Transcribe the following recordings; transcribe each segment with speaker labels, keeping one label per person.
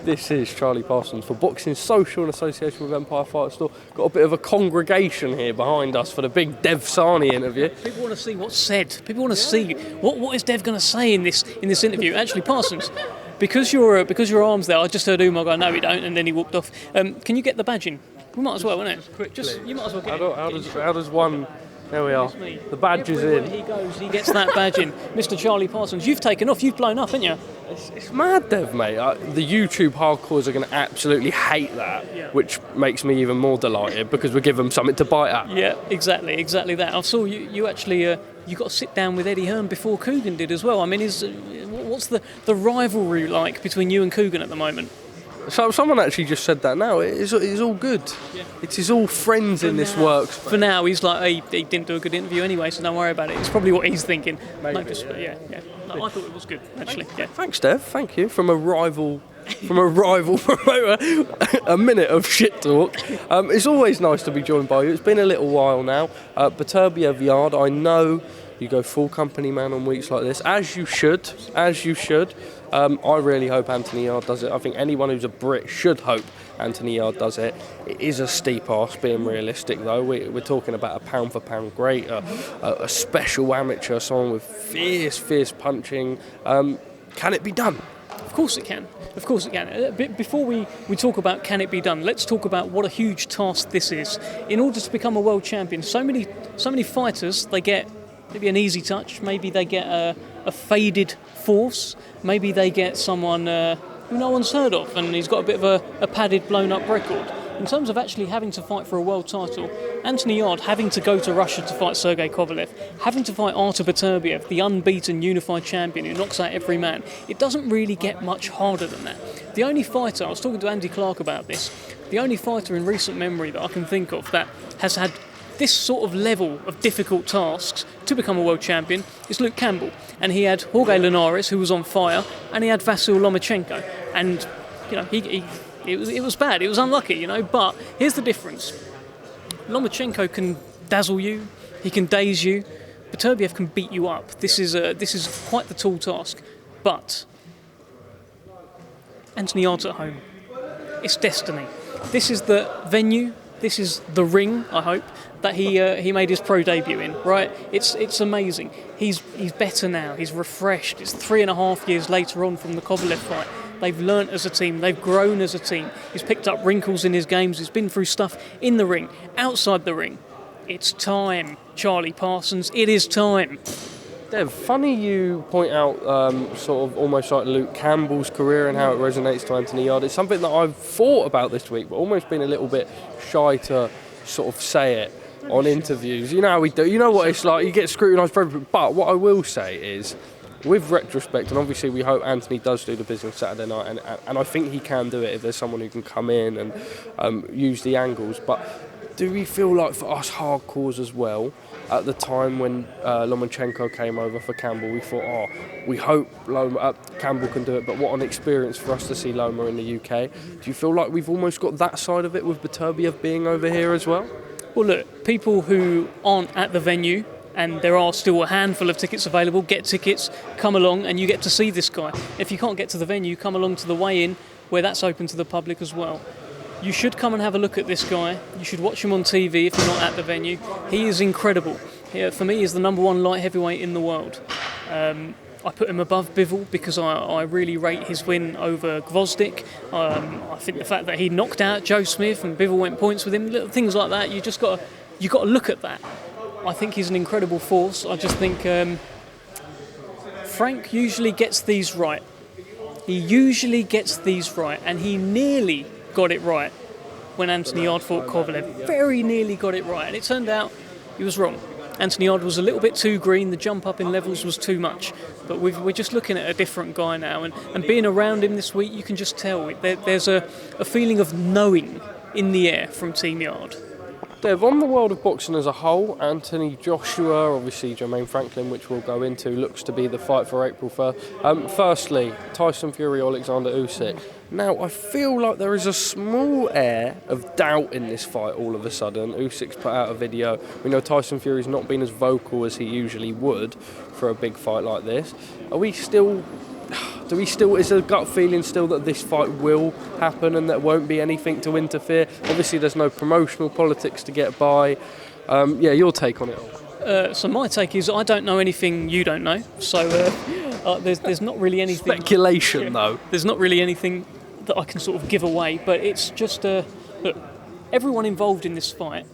Speaker 1: This is Charlie Parsons for Boxing Social in association with Empire Fight Store. Got a bit of a congregation here behind us for the big Dev Sahni interview.
Speaker 2: People want to see what's said. People want to see what is Dev going to say in this interview. Actually, Parsons, because your arm's there, I just heard Umar go, no, we don't, and then he walked off. Can you get the badge in? We might as well, wouldn't it? You might as well get it.
Speaker 1: How does one... There we are. The badge is in.
Speaker 2: He goes, he gets that badge in. Mr. Charlie Parsons, you've taken off, you've blown up, haven't you?
Speaker 1: It's mad, Dev, mate. The YouTube hardcores are going to absolutely hate that, which makes me even more delighted because we give them something to bite at.
Speaker 2: Yeah, exactly that. I saw you actually, you got to sit down with Eddie Hearn before Coogan did as well. I mean, what's the rivalry like between you and Coogan at the moment?
Speaker 1: So someone actually just said that now. It's all good. Yeah. It is all friends in this work.
Speaker 2: For now, he's like, he didn't do a good interview anyway, so don't worry about it. It's probably what he's thinking.
Speaker 1: Maybe,
Speaker 2: yeah. No, I thought it was good, actually.
Speaker 1: Thanks, Dev. Thank you. From a rival promoter, a minute of shit talk. It's always nice to be joined by you. It's been a little while now. Beterbiev-Yarde, I know you go full company man on weeks like this, as you should. I really hope Anthony Yarde does it. I think anyone who's a Brit should hope Anthony Yarde does it. It is a steep ask, being realistic though. We're talking about a pound for pound great, a special amateur, someone with fierce punching. Can it be done?
Speaker 2: Of course it can. Before we talk about can it be done, let's talk about what a huge task this is. In order to become a world champion, so many fighters, they get maybe an easy touch, maybe they get a faded force, maybe they get someone who no one's heard of and he's got a bit of a padded, blown-up record. In terms of actually having to fight for a world title, Anthony Yarde having to go to Russia to fight Sergey Kovalev, having to fight Artur Beterbiev, the unbeaten unified champion who knocks out every man, it doesn't really get much harder than that. The only fighter, I was talking to Andy Clark about this, the only fighter in recent memory that I can think of that has had this sort of level of difficult tasks to become a world champion is Luke Campbell. And he had Jorge Linares, who was on fire, and he had Vasyl Lomachenko. And, it was bad, it was unlucky, but here's the difference. Lomachenko can dazzle you, he can daze you, Beterbiev can beat you up. This is quite the tall task. But Anthony Yarde's at home. It's destiny. This is the venue, this is the ring, I hope, that he made his pro debut in, right? It's amazing. He's better now. He's refreshed. It's 3.5 years later on from the Kovalev fight. They've learnt as a team. They've grown as a team. He's picked up wrinkles in his games. He's been through stuff in the ring, outside the ring. It's time, Charlie Parsons. It is time.
Speaker 1: Dev, funny you point out sort of almost like Luke Campbell's career and how it resonates to Anthony Yarde. It's something that I've thought about this week, but almost been a little bit shy to sort of say it on interviews. You know how we do. You know what it's like. You get scrutinised for everything. But what I will say is, with retrospect, and obviously we hope Anthony does do the business Saturday night, and I think he can do it if there's someone who can come in and use the angles. But do we feel like for us hardcores as well, at the time when Lomachenko came over for Campbell, we thought, we hope Campbell can do it, but what an experience for us to see Loma in the UK. Do you feel like we've almost got that side of it with Beterbiev being over here as well?
Speaker 2: Well, look, people who aren't at the venue, and there are still a handful of tickets available, get tickets, come along, and you get to see this guy. If you can't get to the venue, come along to the weigh-in, where that's open to the public as well. You should come and have a look at this guy. You should watch him on TV if you're not at the venue. He is incredible. For me, he's the #1 light heavyweight in the world. I put him above Bivol because I really rate his win over Gvozdyk. I think the fact that he knocked out Joe Smith and Bivol went points with him, little things like that, you got to look at that. I think he's an incredible force. I just think Frank usually gets these right. And he nearly got it right when Anthony Yarde fought Kovalev. Very nearly got it right, and it turned out he was wrong. Anthony Yarde was a little bit too green, the jump up in levels was too much. But we're just looking at a different guy now, and being around him this week, you can just tell there's a feeling of knowing in the air from Team Yarde.
Speaker 1: Dev, on the world of boxing as a whole, Anthony Joshua, obviously Jermaine Franklin, which we'll go into, looks to be the fight for April 1st. Firstly, Tyson Fury, Oleksandr Usyk. Now, I feel like there is a small air of doubt in this fight all of a sudden. Usyk's put out a video. We know Tyson Fury's not been as vocal as he usually would for a big fight like this. Do Is there a gut feeling still that this fight will happen and that won't be anything to interfere? Obviously, there's no promotional politics to get by. Your take on it all.
Speaker 2: So my take is I don't know anything you don't know. So there's not really anything...
Speaker 1: Speculation, though.
Speaker 2: There's not really anything that I can sort of give away, but it's just... look, everyone involved in this fight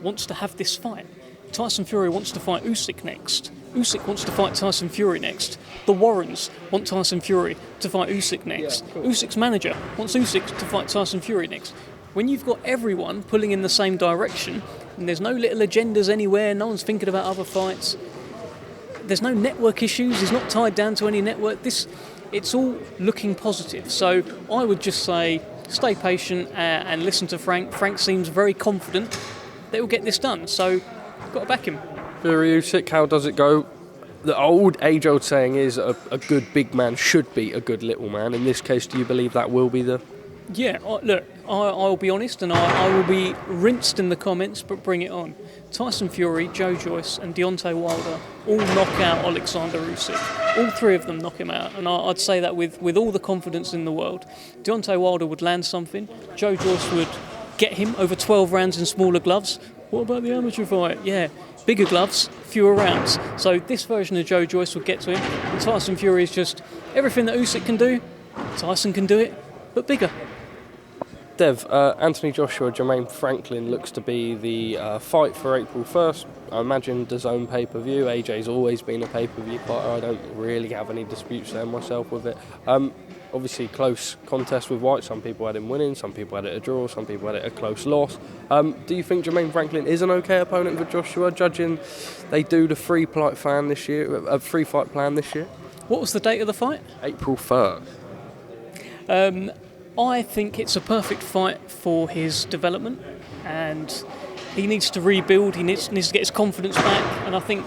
Speaker 2: wants to have this fight. Tyson Fury wants to fight Usyk next. Usyk wants to fight Tyson Fury next. The Warrens want Tyson Fury to fight Usyk next. Yeah, cool. Usyk's manager wants Usyk to fight Tyson Fury next. When you've got everyone pulling in the same direction, and there's no little agendas anywhere, no one's thinking about other fights, there's no network issues, he's not tied down to any network, it's all looking positive. So I would just say, stay patient and listen to Frank. Frank seems very confident that he'll get this done, so you've got to back him.
Speaker 1: Fury-Usyk, how does it go? The age-old saying is a good big man should beat a good little man. In this case, do you believe that will be the...
Speaker 2: Yeah, look, I'll be honest and I will be rinsed in the comments, but bring it on. Tyson Fury, Joe Joyce and Deontay Wilder all knock out Oleksandr Usyk. All three of them knock him out, and I'd say that with all the confidence in the world. Deontay Wilder would land something, Joe Joyce would get him over 12 rounds in smaller gloves. What about the amateur fight? Yeah, bigger gloves, fewer rounds. So this version of Joe Joyce would get to him, and Tyson Fury is just everything that Usyk can do, Tyson can do it, but bigger.
Speaker 1: Dev, Anthony Joshua, Jermaine Franklin looks to be the fight for April 1st. I imagine DAZN pay-per-view. AJ's always been a pay-per-view fighter. I don't really have any disputes there myself with it. Obviously, close contest with White. Some people had him winning, some people had it a draw, some people had it a close loss. Do you think Jermaine Franklin is an okay opponent for Joshua, judging they do the free-fight plan this year?
Speaker 2: What was the date of the fight?
Speaker 1: April 1st.
Speaker 2: I think it's a perfect fight for his development, and he needs to rebuild. He needs to get his confidence back. And I think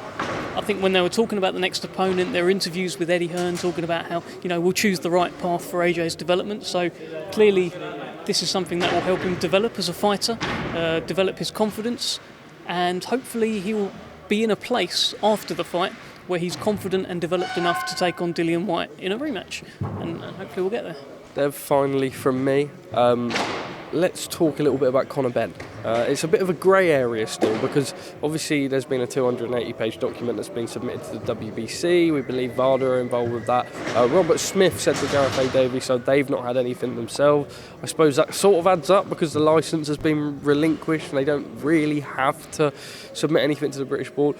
Speaker 2: when they were talking about the next opponent, there were interviews with Eddie Hearn talking about how we'll choose the right path for AJ's development. So clearly, this is something that will help him develop as a fighter, develop his confidence, and hopefully he will be in a place after the fight where he's confident and developed enough to take on Dillian Whyte in a rematch, and hopefully we'll get there.
Speaker 1: Dev, finally from me, let's talk a little bit about Conor Benn. It's a bit of a grey area still, because obviously there's been a 280-page document that's been submitted to the WBC. We believe VADA are involved with that. Robert Smith said to Gareth A. Davies, so they've not had anything themselves. I suppose that sort of adds up because the licence has been relinquished and they don't really have to submit anything to the British board.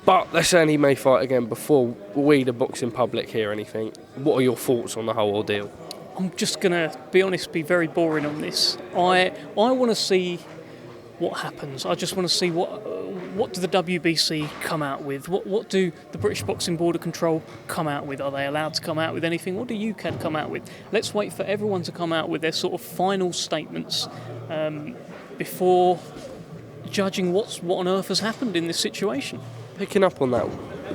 Speaker 1: But they're saying he may fight again before we, the boxing public, hear anything. What are your thoughts on the whole ordeal?
Speaker 2: I'm just going to be honest, be very boring on this. I want to see what happens. I just want to see what do the WBC come out with? What do the British Boxing Board of Control come out with? Are they allowed to come out with anything? What do UCAD come out with? Let's wait for everyone to come out with their sort of final statements before judging what on earth has happened in this situation.
Speaker 1: Picking up on that,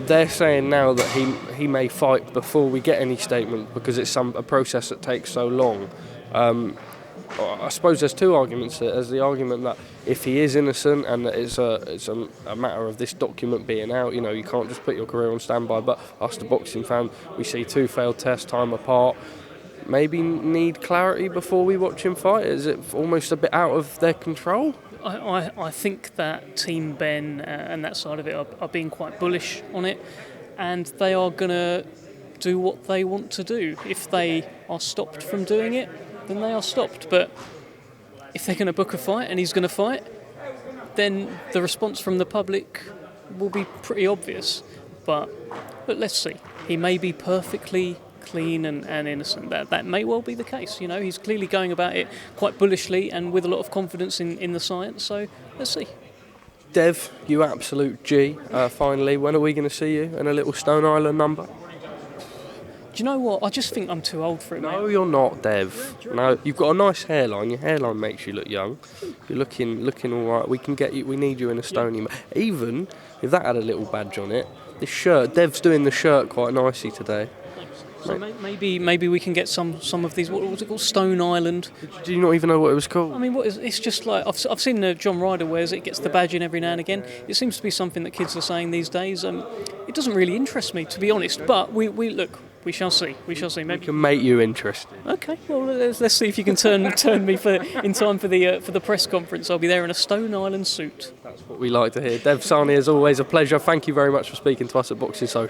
Speaker 1: they're saying now that he may fight before we get any statement because it's a process that takes so long. I suppose there's two arguments here. There's the argument that if he is innocent and that it's a matter of this document being out, you can't just put your career on standby. But us, the boxing fan, we see two failed tests, time apart. Maybe need clarity before we watch him fight. Is it almost a bit out of their control?
Speaker 2: I think that Team Benn and that side of it are being quite bullish on it, and they are going to do what they want to do. If they are stopped from doing it, then they are stopped. But if they're going to book a fight and he's going to fight, then the response from the public will be pretty obvious. But let's see. He may be perfectly clean and innocent. That may well be the case. He's clearly going about it quite bullishly and with a lot of confidence in the science. So let's see.
Speaker 1: Dev, you absolute G. Finally, when are we going to see you in a little Stone Island number?
Speaker 2: Do you know what? I just think I'm too old for it.
Speaker 1: No, you're not, Dev. No, you've got a nice hairline. Your hairline makes you look young. You're looking all right. We can get you. We need you in a Stony. Even if that had a little badge on it. This shirt, Dev's doing the shirt quite nicely today.
Speaker 2: So maybe we can get some of these. What was it called? Stone Island.
Speaker 1: Do you not even know what it was called?
Speaker 2: I mean, it's just like I've seen John Ryder wears it. Gets the badge in every now and again. It seems to be something that kids are saying these days. It doesn't really interest me, to be honest. But we look. We shall see.
Speaker 1: We
Speaker 2: Maybe.
Speaker 1: can make you interested.
Speaker 2: Okay. Well, let's see if you can turn me in time for the press conference. I'll be there in a Stone Island suit.
Speaker 1: That's what we like to hear. Dev, Sahni, as always, a pleasure. Thank you very much for speaking to us at Boxing Social.